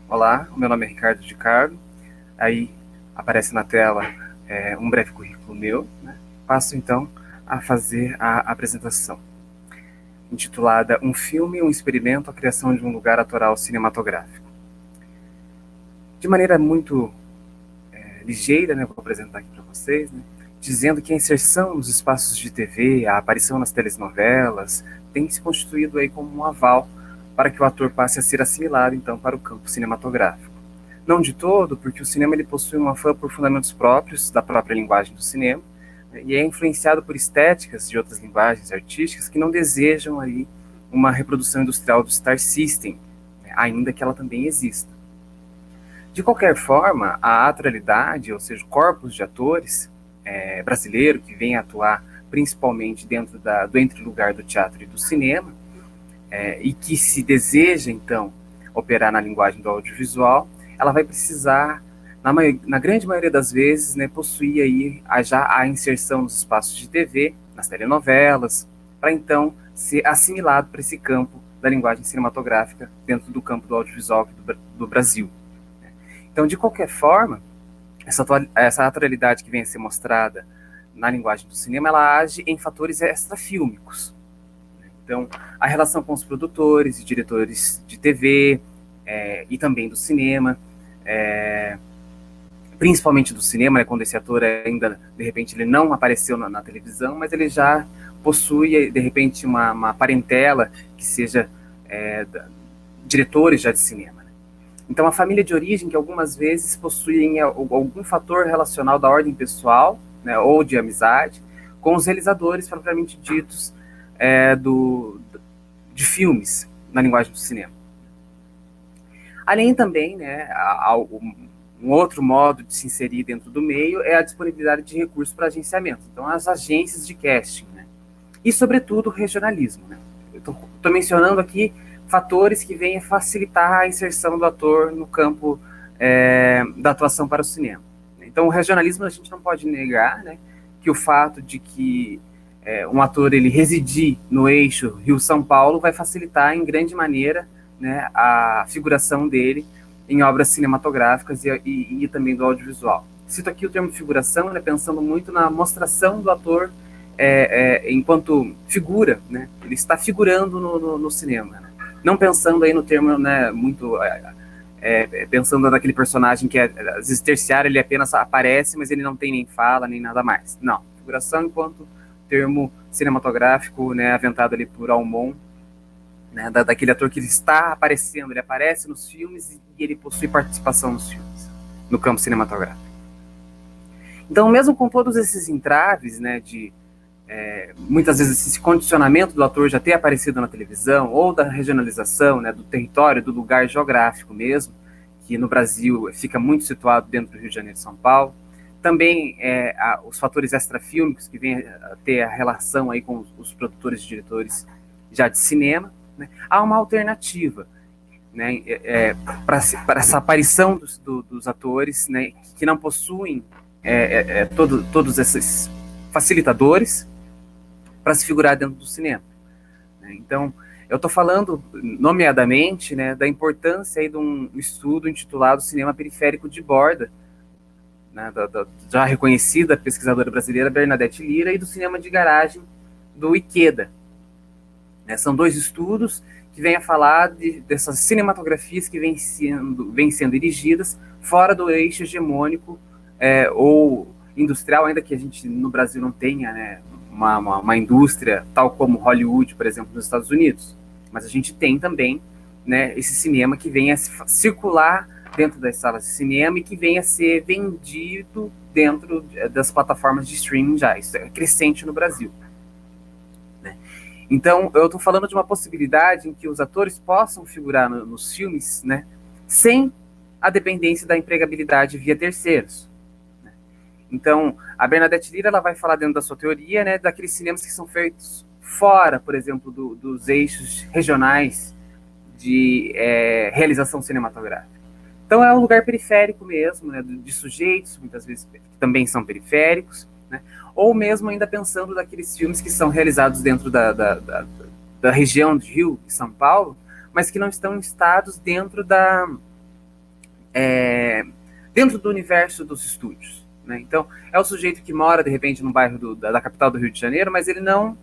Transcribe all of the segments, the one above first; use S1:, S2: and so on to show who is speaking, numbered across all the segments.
S1: Olá, o meu nome é Ricardo de Carlo. Aí aparece na tela um breve currículo meu. Né? Passo então a fazer a apresentação, intitulada Um Filme, um Experimento, a Criação de um Lugar Autoral Cinematográfico. De maneira muito ligeira, né, vou apresentar aqui para vocês, né, dizendo que a inserção nos espaços de TV, a aparição nas telenovelas, tem se constituído aí como um aval para que o ator passe a ser assimilado então para o campo cinematográfico. Não de todo, porque o cinema ele possui uma fama por fundamentos próprios da própria linguagem do cinema, né, e é influenciado por estéticas de outras linguagens artísticas que não desejam aí uma reprodução industrial do Star System, né, ainda que ela também exista. De qualquer forma, a atralidade, ou seja, o corpus de atores brasileiro que vem atuar principalmente dentro do entre-lugar do teatro e do cinema, e que se deseja, então, operar na linguagem do audiovisual, ela vai precisar, na grande maioria das vezes, né, possuir aí já a inserção nos espaços de TV, nas telenovelas, para então ser assimilado para esse campo da linguagem cinematográfica dentro do campo do audiovisual do Brasil. Então, de qualquer forma, essa atualidade que vem a ser mostrada na linguagem do cinema, ela age em fatores extrafílmicos. Então, a relação com os produtores e diretores de TV e também do cinema, principalmente do cinema, né, quando esse ator ainda, de repente, ele não apareceu na televisão, mas ele já possui, de repente, uma parentela que seja diretores já de cinema. Né? Então, a família de origem, que algumas vezes possuem algum fator relacional da ordem pessoal, né, ou de amizade, com os realizadores propriamente ditos de filmes na linguagem do cinema. Além também, né, um outro modo de se inserir dentro do meio é a disponibilidade de recursos para agenciamento. Então, as agências de casting, né? E, sobretudo, o regionalismo. Né? Eu estou mencionando aqui fatores que vêm facilitar a inserção do ator no campo da atuação para o cinema. Então, o regionalismo a gente não pode negar, né, que o fato de que um ator ele residir no eixo Rio-São Paulo vai facilitar em grande maneira, né, a figuração dele em obras cinematográficas e também do audiovisual. Cito aqui o termo figuração, né, pensando muito na mostração do ator enquanto figura, né, ele está figurando no cinema, né, não pensando aí no termo, né, muito pensando naquele personagem que às vezes terciário, ele apenas aparece, mas ele não tem nem fala, nem nada mais. Não, figuração enquanto termo cinematográfico, né, aventado ali por Almon, né, daquele ator que ele está aparecendo, ele aparece nos filmes e ele possui participação nos filmes, no campo cinematográfico. Então, mesmo com todos esses entraves, né, de muitas vezes esse condicionamento do ator já ter aparecido na televisão, ou da regionalização, né, do território, do lugar geográfico mesmo, que no Brasil fica muito situado dentro do Rio de Janeiro e São Paulo, também os fatores extrafílmicos que vêm a ter a relação aí com os produtores e diretores já de cinema, né, há uma alternativa, né, para essa aparição dos atores, né, que não possuem todos esses facilitadores para se figurar dentro do cinema. Né. Então, eu estou falando, nomeadamente, né, da importância aí de um estudo intitulado Cinema Periférico de Borda, né, da já reconhecida pesquisadora brasileira Bernadette Lira, e do cinema de garagem do Ikeda. Né, são dois estudos que vêm a falar dessas cinematografias que vêm sendo dirigidas fora do eixo hegemônico ou industrial, ainda que a gente no Brasil não tenha, né, uma indústria tal como Hollywood, por exemplo, nos Estados Unidos. Mas a gente tem também, né, esse cinema que vem a circular dentro das salas de cinema e que vem a ser vendido dentro das plataformas de streaming já. Isso é crescente no Brasil. Né? Então, eu estou falando de uma possibilidade em que os atores possam figurar nos filmes, né, sem a dependência da empregabilidade via terceiros. Então, a Bernadette Lira ela vai falar dentro da sua teoria, né, daqueles cinemas que são feitos fora, por exemplo, dos eixos regionais de realização cinematográfica. Então, é um lugar periférico mesmo, né, de sujeitos, muitas vezes que também são periféricos, né, ou mesmo ainda pensando daqueles filmes que são realizados dentro da região de Rio e São Paulo, mas que não estão instados dentro é, dentro do universo dos estúdios. Né? Então, é o sujeito que mora, de repente, no bairro da capital do Rio de Janeiro, mas ele não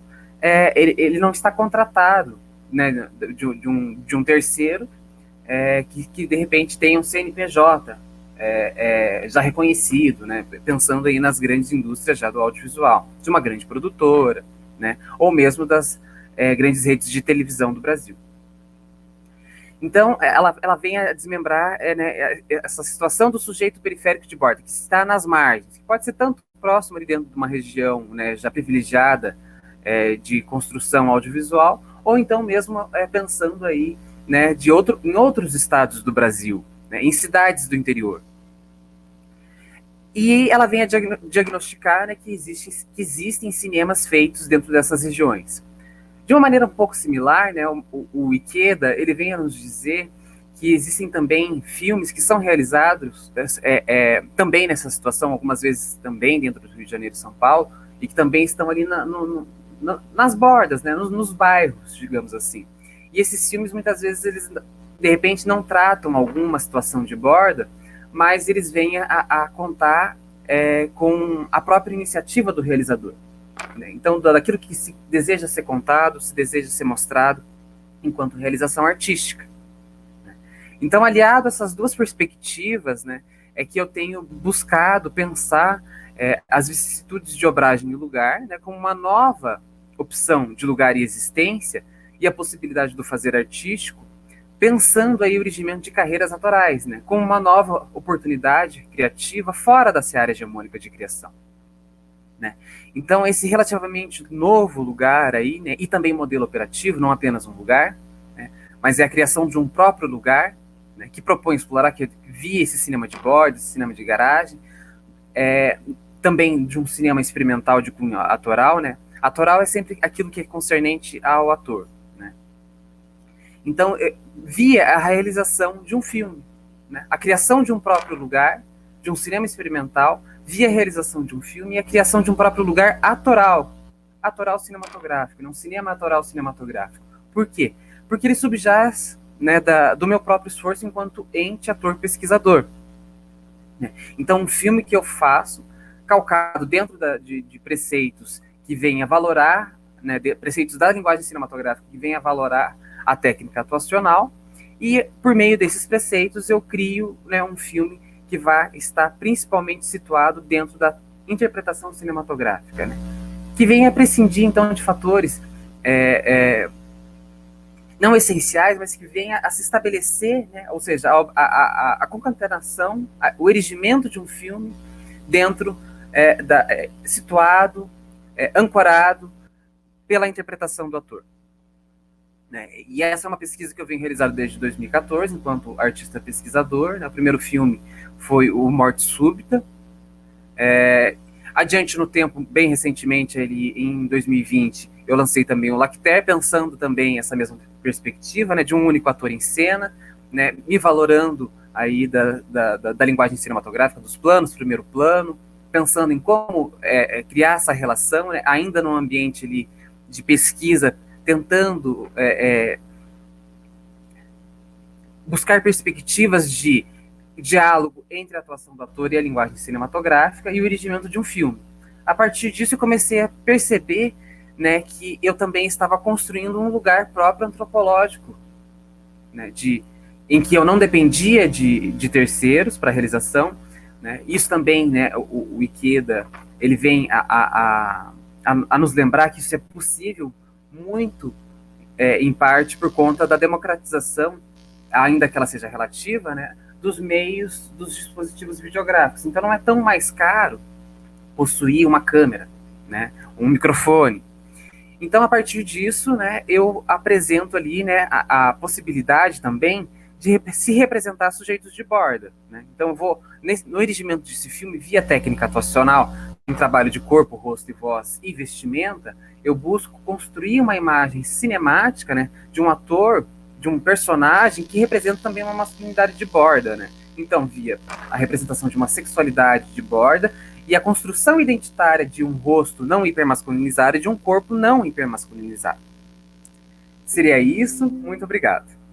S1: está contratado, né, de um terceiro que, de repente, tem um CNPJ já reconhecido, né, pensando aí nas grandes indústrias já do audiovisual, de uma grande produtora, né, ou mesmo das grandes redes de televisão do Brasil. Então, ela vem a desmembrar né, essa situação do sujeito periférico de borda, que está nas margens, que pode ser tanto próximo ali dentro de uma região né, já privilegiada de construção audiovisual, ou então mesmo pensando aí né, em outros estados do Brasil, né, em cidades do interior. E ela vem a diagnosticar né, que existem cinemas feitos dentro dessas regiões. De uma maneira um pouco similar, né, o Ikeda ele vem a nos dizer que existem também filmes que são realizados também nessa situação, algumas vezes também dentro do Rio de Janeiro e São Paulo, e que também estão ali nas bordas, né, nos bairros, digamos assim. E esses filmes, muitas vezes, eles de repente não tratam alguma situação de borda, mas eles vêm a contar com a própria iniciativa do realizador. Então, daquilo que se deseja ser contado, se deseja ser mostrado enquanto realização artística. Então, aliado a essas duas perspectivas, né, é que eu tenho buscado pensar as vicissitudes de obragem e lugar né, como uma nova opção de lugar e existência e a possibilidade do fazer artístico, pensando aí o urgimento de carreiras autorais, né, como uma nova oportunidade criativa fora da seara hegemônica de criação. Né? Então, esse relativamente novo lugar aí, né, e também modelo operativo, não apenas um lugar, né, mas é a criação de um próprio lugar, né, que propõe explorar, que via esse cinema de bordo, esse cinema de garagem, também de um cinema experimental de cunho atoral, né? Atoral é sempre aquilo que é concernente ao ator, né? Então, via a realização de um filme, né? A criação de um próprio lugar, de um cinema experimental, via a realização de um filme e a criação de um próprio lugar atoral cinematográfico, não cinema atoral cinematográfico. Por quê? Porque ele subjaz né, do meu próprio esforço enquanto ente, ator, pesquisador. Então, um filme que eu faço, calcado dentro de preceitos que venham a valorar, né, preceitos da linguagem cinematográfica que venham a valorar a técnica atuacional, e por meio desses preceitos eu crio né, um filme que vai estar principalmente situado dentro da interpretação cinematográfica, né, que venha a prescindir, então, de fatores não essenciais, mas que venha a se estabelecer, né, ou seja, a concatenação, o erigimento de um filme dentro, situado, ancorado pela interpretação do ator. Né? E essa é uma pesquisa que eu venho realizando desde 2014, enquanto artista pesquisador. Né? O primeiro filme foi o Morte Súbita. Adiante no tempo, bem recentemente, em 2020, eu lancei também o Lacter, pensando também essa mesma perspectiva, né, de um único ator em cena, né, me valorando aí da linguagem cinematográfica, dos planos, primeiro plano, pensando em como criar essa relação, né, ainda num ambiente ali de pesquisa, tentando buscar perspectivas de diálogo entre a atuação do ator e a linguagem cinematográfica e o erigimento de um filme. A partir disso, eu comecei a perceber né, que eu também estava construindo um lugar próprio antropológico, né, em que eu não dependia de terceiros para a realização. Né, isso também, né, o Ikeda, ele vem a nos lembrar que isso é possível muito, em parte, por conta da democratização, ainda que ela seja relativa, né, dos meios dos dispositivos videográficos. Então, não é tão mais caro possuir uma câmera, né, um microfone. Então, a partir disso, né, eu apresento ali né, a possibilidade também de se representar sujeitos de borda. Né? Então, eu vou, no erigimento desse filme, via técnica atuacional, em trabalho de corpo, rosto e voz e vestimenta, eu busco construir uma imagem cinemática né, de um ator, de um personagem que representa também uma masculinidade de borda. Né? Então, via a representação de uma sexualidade de borda, e a construção identitária de um rosto não hipermasculinizado e de um corpo não hipermasculinizado. Seria isso. Muito obrigado.